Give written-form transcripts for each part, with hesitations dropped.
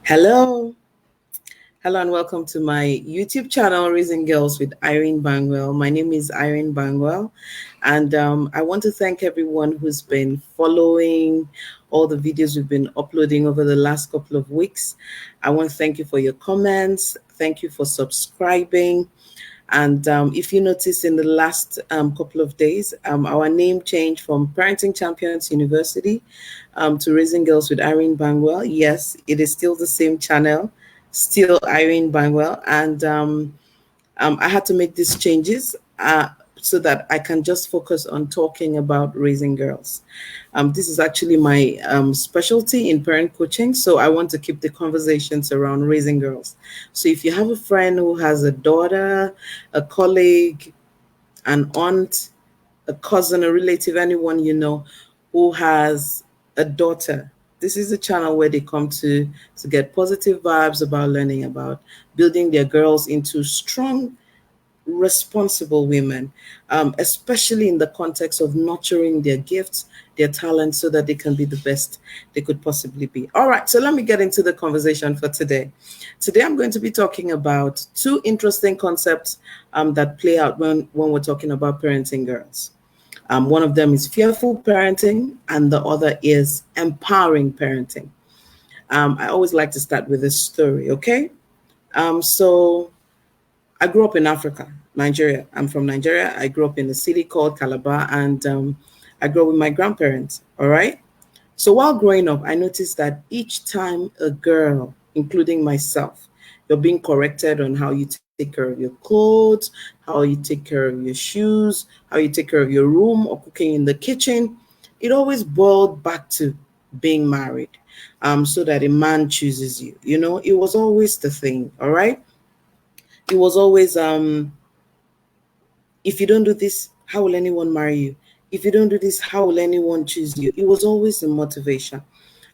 Hello, hello, and welcome to my YouTube channel, Raising Girls with Irene Bangwell. My name is Irene Bangwell, and I want to thank everyone who's been following all the videos we've been uploading over the last couple of weeks. I want to thank you for your comments. Thank you for subscribing. And if you notice in the last couple of days, our name changed from Parenting Champions University to Raising Girls with Irene Bangwell. Yes, it is still the same channel, still Irene Bangwell. And I had to make these changes so that I can just focus on talking about raising girls. This is actually my specialty in parent coaching, so I want to keep the conversations around raising girls. So if you have a friend who has a daughter, a colleague, an aunt, a cousin, a relative, anyone you know who has a daughter, this is a channel where they come to get positive vibes about learning about building their girls into strong, responsible women, especially in the context of nurturing their gifts, their talents, so that they can be the best they could possibly be. All right, so let me get into the conversation for today. Today, I'm going to be talking about two interesting concepts that play out when we're talking about parenting girls. One of them is fearful parenting, and the other is empowering parenting. I always like to start with a story, okay? So I grew up in Africa, Nigeria. I'm from Nigeria. I grew up in a city called Calabar, and I grew up with my grandparents. All right. So while growing up, I noticed that each time a girl, including myself, you're being corrected on how you take care of your clothes, how you take care of your shoes, how you take care of your room or cooking in the kitchen, it always boiled back to being married, so that a man chooses you. You know, it was always the thing. All right. It was always if you don't do this, how will anyone marry you? If you don't do this, how will anyone choose you? It was always the motivation.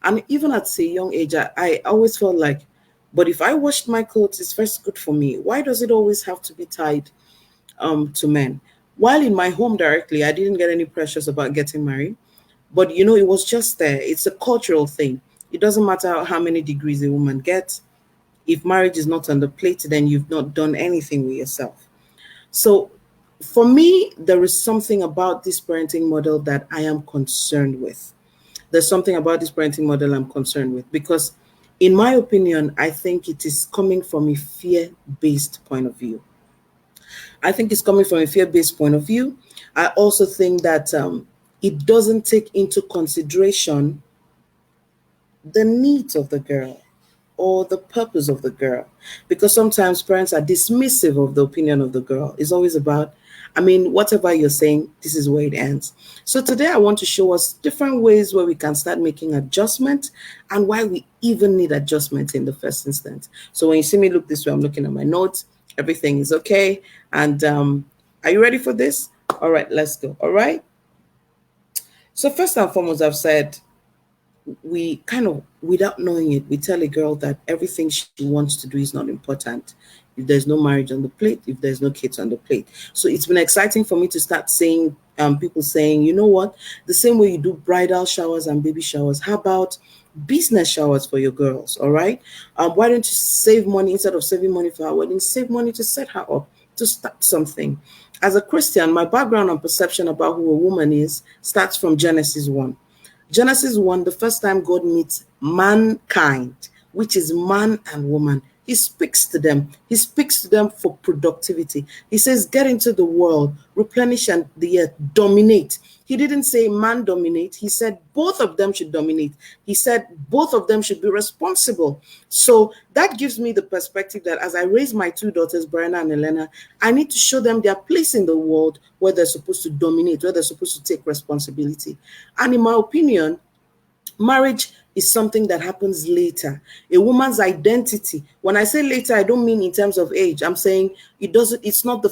And even at a young age, I always felt like, but if I washed my clothes, it's first good for me. Why does it always have to be tied to men? While in my home directly, I didn't get any pressures about getting married. But you know, it was just there. It's a cultural thing. It doesn't matter how many degrees a woman gets. If marriage is not on the plate, then you've not done anything with yourself. So for me, there is something about this parenting model that I am concerned with. There's something about this parenting model I'm concerned with because, in my opinion, I think it is coming from a fear based point of view. I think it's coming from a fear based point of view. I also think that it doesn't take into consideration the needs of the girl or the purpose of the girl, because sometimes parents are dismissive of the opinion of the girl. It's always about, I mean, whatever you're saying, this is where it ends. So today I want to show us different ways where we can start making adjustment and why we even need adjustment in the first instance. So when you see me look this way, I'm looking at my notes, everything is okay. And are you ready for this? All right, let's go. All right. So first and foremost, I've said, we kind of, without knowing it, we tell a girl that everything she wants to do is not important. If there's no marriage on the plate, if there's no kids on the plate. So it's been exciting for me to start seeing people saying, you know what, the same way you do bridal showers and baby showers, how about business showers for your girls? All right. Why don't you save money? Instead of saving money for her wedding, save money to set her up, to start something. As a Christian, my background and perception about who a woman is starts from Genesis 1. Genesis 1, the first time God meets mankind, which is man and woman, he speaks to them. He speaks to them for productivity. He says, get into the world, replenish and the earth, dominate. He didn't say man dominate. He said both of them should dominate. He said both of them should be responsible. So that gives me the perspective that as I raise my two daughters, Brianna and Elena, I need to show them their place in the world where they're supposed to dominate, where they're supposed to take responsibility. And in my opinion, marriage is something that happens later. A woman's identity. When I say later, I don't mean in terms of age. I'm saying it's not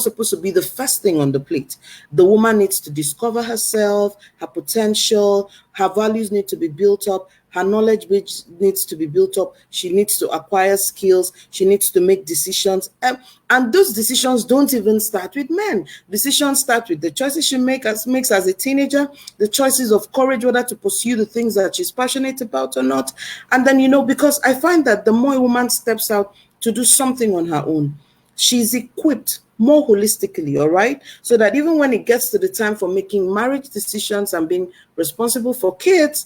supposed to be the first thing on the plate. The woman needs to discover herself, her potential, her values need to be built up, Her knowledge base needs to be built up. She needs to acquire skills. She needs to make decisions. And those decisions don't even start with men. Decisions start with the choices she makes as a teenager, the choices of courage, whether to pursue the things that she's passionate about or not. And then, because I find that the more a woman steps out to do something on her own, she's equipped more holistically, all right? So that even when it gets to the time for making marriage decisions and being responsible for kids,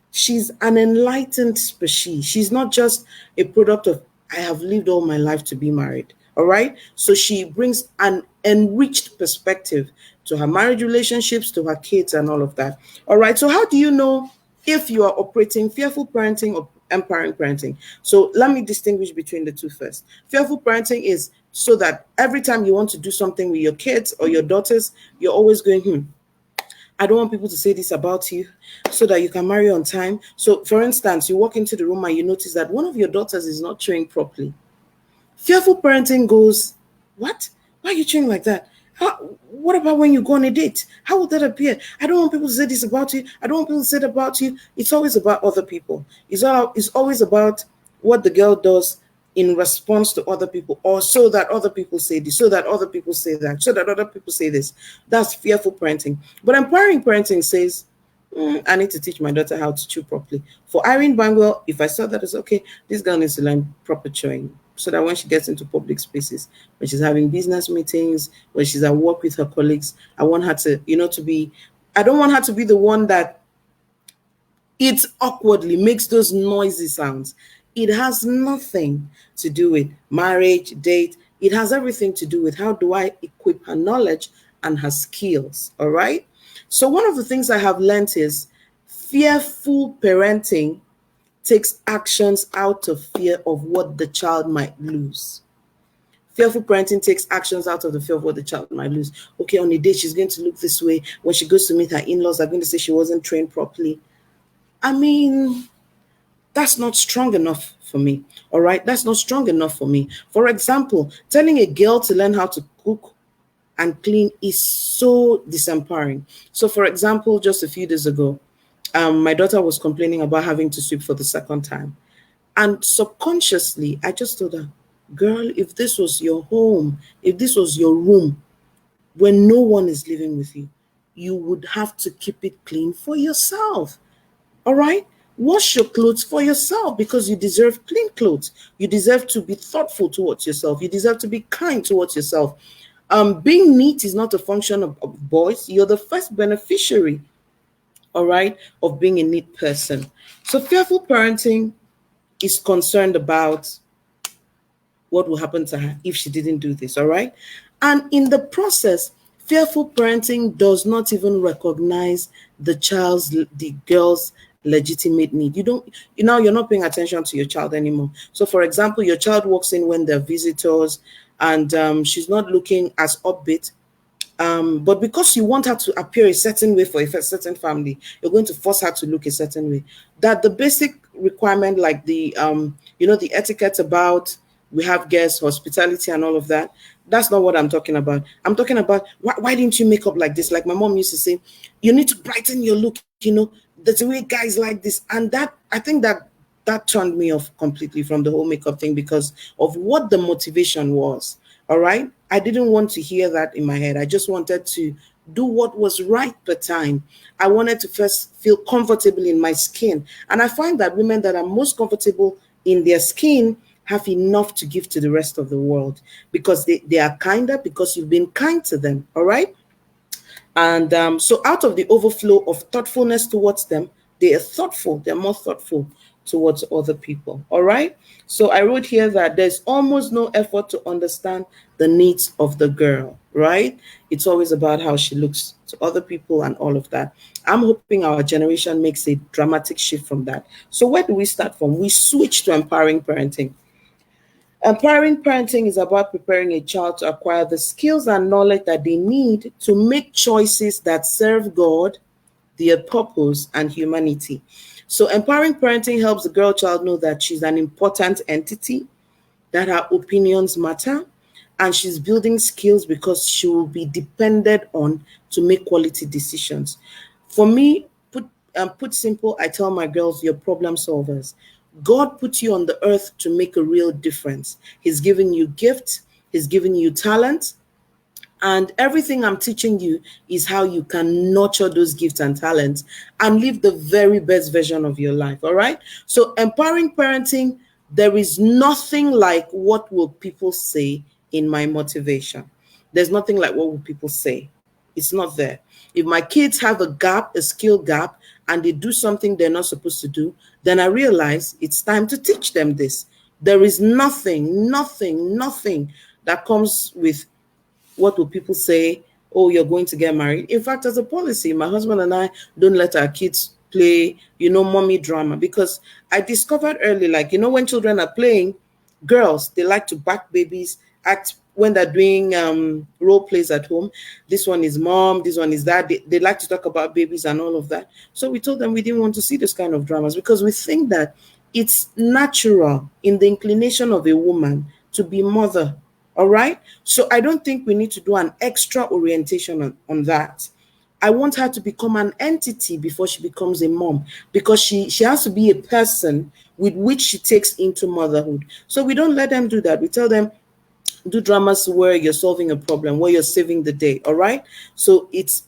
she's an enlightened species. She's not just a product of, I have lived all my life to be married, all right? So she brings an enriched perspective to her marriage relationships, to her kids, and all of that, all right? So how do you know if you are operating fearful parenting or empowering parenting? So let me distinguish between the two first. Fearful parenting is so that every time you want to do something with your kids or your daughters, you're always going, I don't want people to say this about you, so that you can marry on time. So for instance, you walk into the room and you notice that one of your daughters is not trained properly. Fearful parenting goes, what? Why are you chewing like that? What about when you go on a date? How would that appear? I don't want people to say this about you. I don't want people to say that about you. It's always about other people. It's always about what the girl does in response to other people, or so that other people say this, so that other people say that, so that other people say this. That's fearful parenting. But empowering parenting says, I need to teach my daughter how to chew properly. For Irene Bangwell, if I saw that, it's okay, this girl needs to learn proper chewing, so that when she gets into public spaces, when she's having business meetings, when she's at work with her colleagues, I want her to, I don't want her to be the one that eats awkwardly, makes those noisy sounds. It has nothing to do with marriage, date. It has everything to do with how do I equip her knowledge and her skills, all right? So one of the things I have learned is fearful parenting takes actions out of fear of what the child might lose. Fearful parenting takes actions out of the fear of what the child might lose. Okay, on a day, she's going to look this way. When she goes to meet her in-laws, they're going to say she wasn't trained properly. I mean, that's not strong enough for me, all right? That's not strong enough for me. For example, telling a girl to learn how to cook and clean is so disempowering. So for example, just a few days ago, my daughter was complaining about having to sweep for the second time. And subconsciously, I just told her, girl, if this was your home, if this was your room, when no one is living with you, you would have to keep it clean for yourself. All right? Wash your clothes for yourself, because you deserve clean clothes. You deserve to be thoughtful towards yourself. You deserve to be kind towards yourself. Being neat is not a function of boys. You're the first beneficiary, all right, of being a neat person. So fearful parenting is concerned about what will happen to her if she didn't do this, all right? And in the process, fearful parenting does not even recognize the girl's legitimate need. You're not paying attention to your child anymore. So for example, your child walks in when there are visitors, and she's not looking as upbeat. But because you want her to appear a certain way for a certain family, you're going to force her to look a certain way. That the basic requirement, like the etiquette about we have guests, hospitality, and all of that, that's not what I'm talking about. I'm talking about why didn't you make up like this? Like my mom used to say, you need to brighten your look. That's the way guys like this, and that I think that turned me off completely from the whole makeup thing because of what the motivation was. All right. I didn't want to hear that in my head. I just wanted to do what was right per time. I wanted to first feel comfortable in my skin. And I find that women that are most comfortable in their skin have enough to give to the rest of the world because they are kinder, because you've been kind to them. All right. And so out of the overflow of thoughtfulness towards them, they are thoughtful. They're more thoughtful towards other people. All right. So I wrote here that there's almost no effort to understand the needs of the girl, right? It's always about how she looks to other people and all of that. I'm hoping our generation makes a dramatic shift from that. So where do we start from? We switch to empowering parenting. Empowering parenting is about preparing a child to acquire the skills and knowledge that they need to make choices that serve God, their purpose, and humanity. So empowering parenting helps the girl child know that she's an important entity, that her opinions matter, and she's building skills because she will be depended on to make quality decisions. For me, put simple, I tell my girls, you're problem solvers. God put you on the earth to make a real difference. He's given you gifts, He's given you talent, and everything I'm teaching you is how you can nurture those gifts and talents and live the very best version of your life. All right. So, empowering parenting, there is nothing like what will people say in my motivation. There's nothing like what will people say. It's not there. If my kids have a gap, a skill gap, and they do something they're not supposed to do, then I realize it's time to teach them this. There is nothing that comes with what will people say? Oh, you're going to get married. In fact, as a policy, my husband and I don't let our kids play, mommy drama, because I discovered early, like, when children are playing, girls, they like to back babies, act when they're doing role plays at home. This one is mom, this one is dad. They like to talk about babies and all of that. So we told them we didn't want to see this kind of dramas because we think that it's natural in the inclination of a woman to be mother. All right. So I don't think we need to do an extra orientation on that. I want her to become an entity before she becomes a mom, because she has to be a person with which she takes into motherhood. So we don't let them do that. We tell them, do dramas where you're solving a problem, where you're saving the day. All right. So it's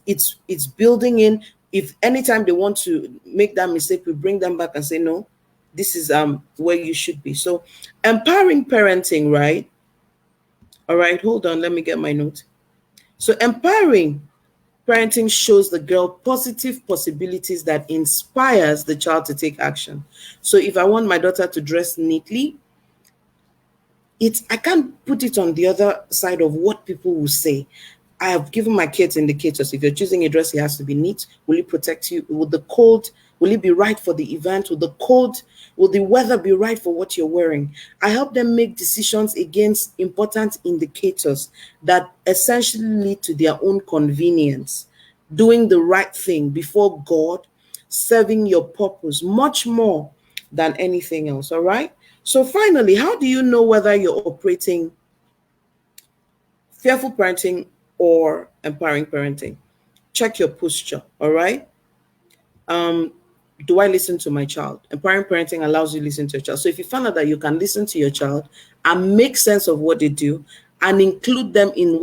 building in. If anytime they want to make that mistake, we bring them back and say, no, this is where you should be. So empowering parenting, right? All right, hold on, let me get my note. So empowering parenting shows the girl positive possibilities that inspires the child to take action. So if I want my daughter to dress neatly, I can't put it on the other side of what people will say. I have given my kids indicators. If you're choosing a dress, it has to be neat. Will it protect you? Will the cold, will it be right for the event? Will the weather be right for what you're wearing? I help them make decisions against important indicators that essentially lead to their own convenience. Doing the right thing before God, serving your purpose much more than anything else. All right. So finally, how do you know whether you're operating fearful parenting or empowering parenting? Check your posture. All right. Do I listen to my child? Empowering parenting allows you to listen to your child. So if you find out that you can listen to your child and make sense of what they do and include them in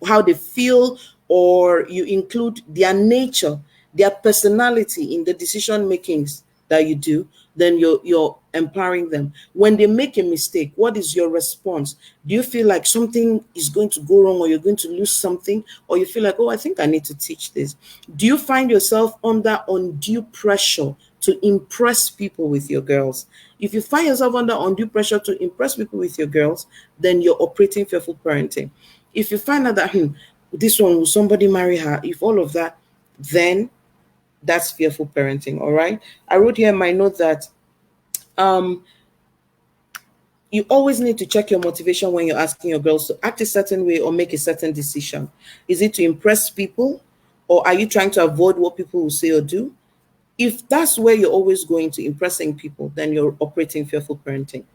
how they feel, or you include their nature, their personality in the decision makings that you do, then you're empowering them. When they make a mistake, what is your response? Do you feel like something is going to go wrong, or you're going to lose something, or you feel like, oh, I think I need to teach this? Do you find yourself under undue pressure to impress people with your girls? If you find yourself under undue pressure to impress people with your girls, then you're operating fearful parenting. If you find out that this one, will somebody marry her? If all of that, then that's fearful parenting. All right. I wrote here in my note that you always need to check your motivation when you're asking your girls to act a certain way or make a certain decision. Is it to impress people, or are you trying to avoid what people will say or do? If that's where you're always going to impressing people, then you're operating fearful parenting.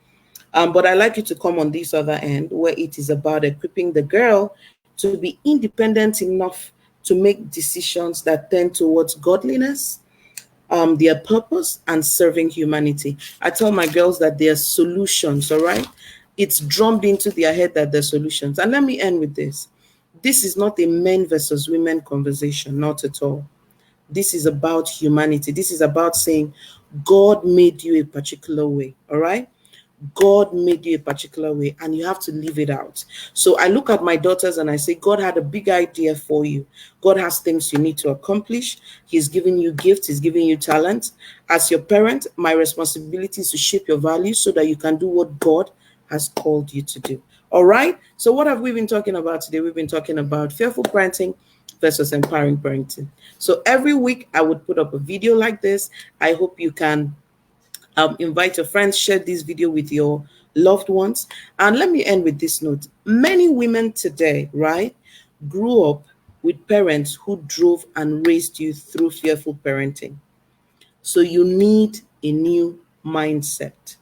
But I like you to come on this other end, where it is about equipping the girl to be independent enough to make decisions that tend towards godliness, their purpose, and serving humanity. I tell my girls that they are solutions, all right? It's drummed into their head that they're solutions. And let me end with this. This is not a men versus women conversation, not at all. This is about humanity. This is about saying, God made you a particular way, all right? God made you a particular way, and you have to live it out. So I look at my daughters and I say, God had a big idea for you. God has things you need to accomplish. He's giving you gifts. He's giving you talent. As your parent, my responsibility is to shape your values so that you can do what God has called you to do. All right. So what have we been talking about today? We've been talking about fearful parenting versus empowering parenting. So every week I would put up a video like this. I hope you can invite your friends, share this video with your loved ones. And let me end with this note. Many women today, right, grew up with parents who drove and raised you through fearful parenting. So you need a new mindset.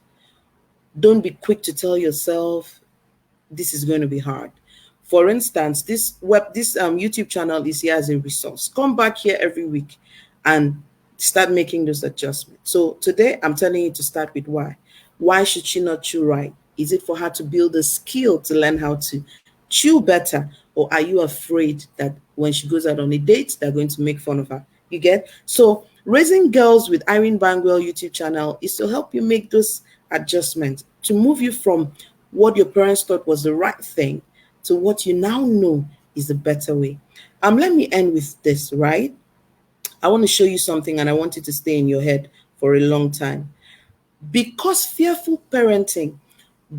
Don't be quick to tell yourself this is going to be hard. For instance, this YouTube channel is here as a resource. Come back here every week and Start making those adjustments. So today I'm telling you to start with why. Why should she not chew right? Is it for her to build a skill to learn how to chew better? Or are you afraid that when she goes out on a date, they're going to make fun of her? You get? So Raising Girls with Irene Bangwell YouTube channel is to help you make those adjustments, to move you from what your parents thought was the right thing to what you now know is the better way. Let me end with this, right? I want to show you something and I want it to stay in your head for a long time. Because fearful parenting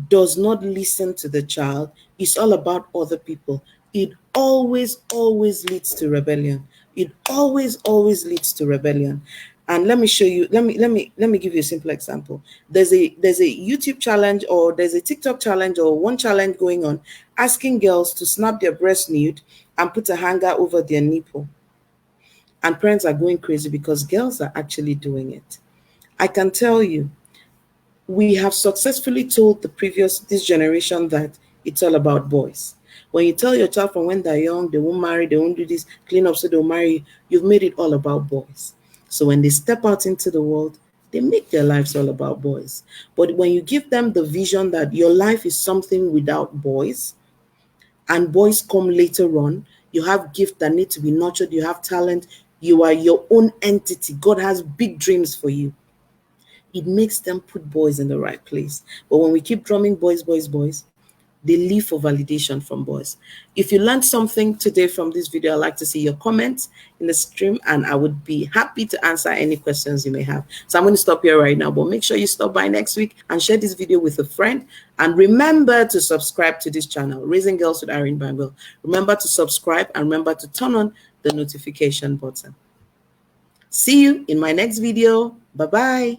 does not listen to the child, it's all about other people. It always leads to rebellion. It always leads to rebellion. And let me show you, let me give you a simple example. There's a YouTube challenge, or there's a TikTok challenge, or one challenge going on asking girls to snap their breast nude and put a hanger over their nipple. And parents are going crazy because girls are actually doing it. I can tell you, we have successfully told this generation that it's all about boys. When you tell your child from when they're young, they won't marry, they won't do this, clean up so they'll marry you, you've made it all about boys. So when they step out into the world, they make their lives all about boys. But when you give them the vision that your life is something without boys, and boys come later on, you have gifts that need to be nurtured, you have talent, you are your own entity. God has big dreams for you. It makes them put boys in the right place. But when we keep drumming boys, boys, boys, they live for validation from boys. If you learned something today from this video, I'd like to see your comments in the stream, and I would be happy to answer any questions you may have. So I'm going to stop here right now, but make sure you stop by next week and share this video with a friend. And remember to subscribe to this channel, Raising Girls with Irene Bangwell. Remember to subscribe and remember to turn on the notification button. See you in my next video. Bye-bye.